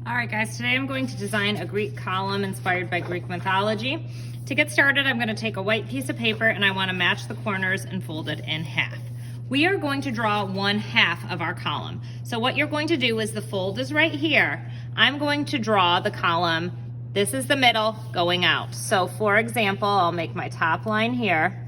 All right, guys, today I'm going to design a Greek column inspired by Greek mythology. To get started, I'm going to take a white piece of paper and I want to match the corners and fold it in half. We are going to draw 1/2 of our column. So what you're going to do is the fold is right here. I'm going to draw the column. This is the middle going out. So for example, I'll make my top line here.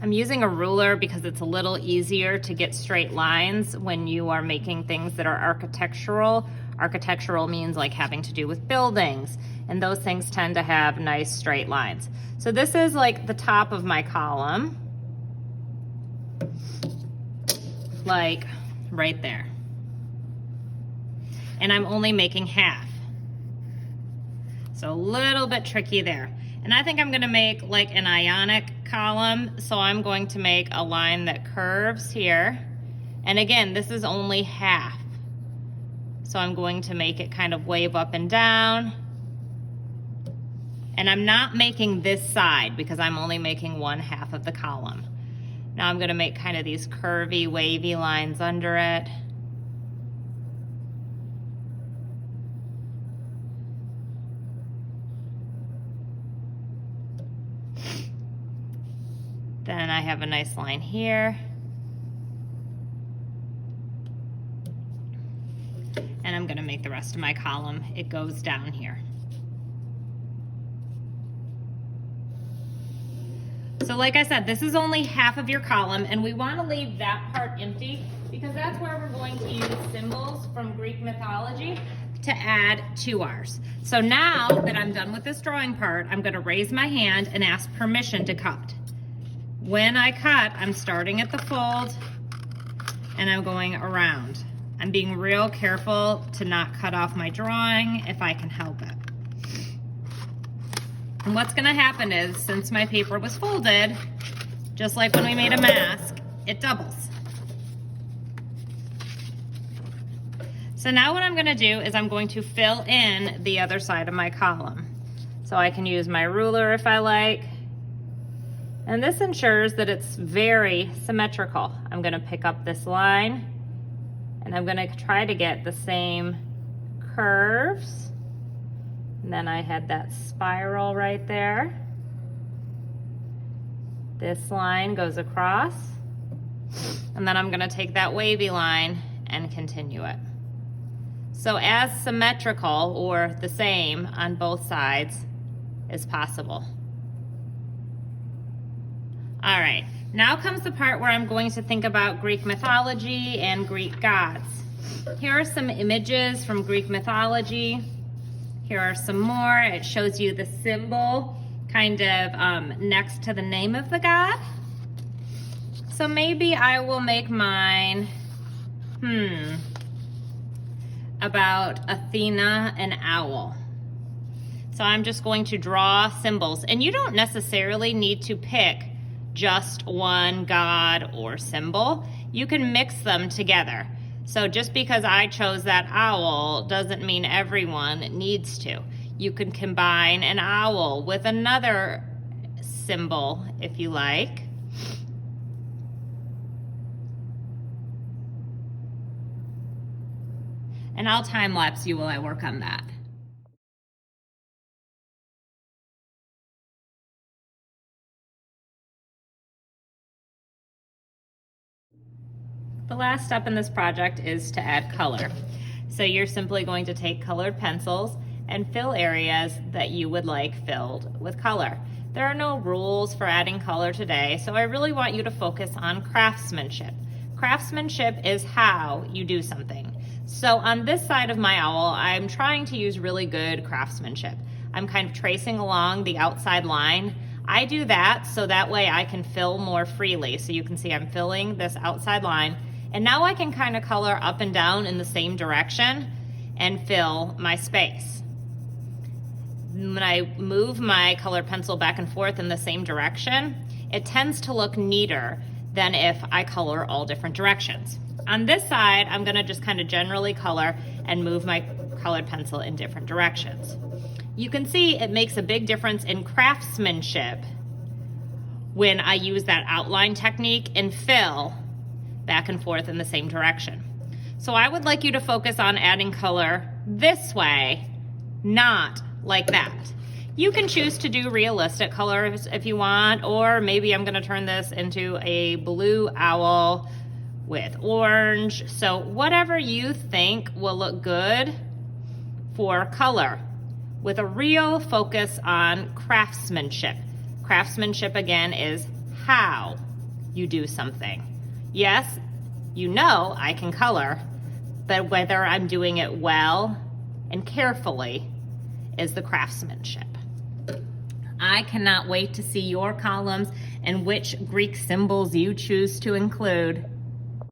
I'm using a ruler because it's a little easier to get straight lines when you are making things that are architectural. Architectural means like having to do with buildings, and those things tend to have nice straight lines. So this is like the top of my column, like right there. And I'm only making half. So a little bit tricky there. And I think I'm gonna make like an ionic column. So I'm going to make a line that curves here. And again, this is only half. So I'm going to make it kind of wave up and down. And I'm not making this side because I'm only making 1/2 of the column. Now I'm gonna make kind of these curvy, wavy lines under it. Then I have a nice line here. And I'm gonna make the rest of my column. It goes down here. So like I said, this is only half of your column, and we wanna leave that part empty because that's where we're going to use symbols from Greek mythology to add to ours. So now that I'm done with this drawing part, I'm gonna raise my hand and ask permission to cut. When I cut, I'm starting at the fold and I'm going around. I'm being real careful to not cut off my drawing if I can help it. And what's gonna happen is, since my paper was folded, just like when we made a mask, it doubles. So now what I'm gonna do is I'm going to fill in the other side of my column. So I can use my ruler if I like. And this ensures that it's very symmetrical. I'm gonna pick up this line and I'm gonna try to get the same curves. And then I had that spiral right there. This line goes across. And then I'm gonna take that wavy line and continue it. So as symmetrical or the same on both sides as possible. All right, now comes the part where I'm going to think about Greek mythology and Greek gods. Here are some images from Greek mythology. Here are some more. It shows you the symbol kind of next to the name of the god. So maybe I will make mine, about Athena, an owl. So I'm just going to draw symbols, and you don't necessarily need to pick just one god or symbol. You can mix them together. So just because I chose that owl doesn't mean everyone needs to. You can combine an owl with another symbol if you like. And I'll time lapse you while I work on that. The last step in this project is to add color. So you're simply going to take colored pencils and fill areas that you would like filled with color. There are no rules for adding color today, so I really want you to focus on craftsmanship. Craftsmanship is how you do something. So on this side of my owl, I'm trying to use really good craftsmanship. I'm kind of tracing along the outside line. I do that so that way I can fill more freely. So you can see I'm filling this outside line. And now I can kind of color up and down in the same direction and fill my space. When I move my colored pencil back and forth in the same direction, it tends to look neater than if I color all different directions. On this side, I'm gonna just kind of generally color and move my colored pencil in different directions. You can see it makes a big difference in craftsmanship when I use that outline technique and fill back and forth in the same direction. So I would like you to focus on adding color this way, not like that. You can choose to do realistic colors if you want, or maybe I'm gonna turn this into a blue owl with orange. So whatever you think will look good for color, with a real focus on craftsmanship. Craftsmanship, again, is how you do something. Yes, you know I can color, but whether I'm doing it well and carefully is the craftsmanship. I cannot wait to see your columns and which Greek symbols you choose to include.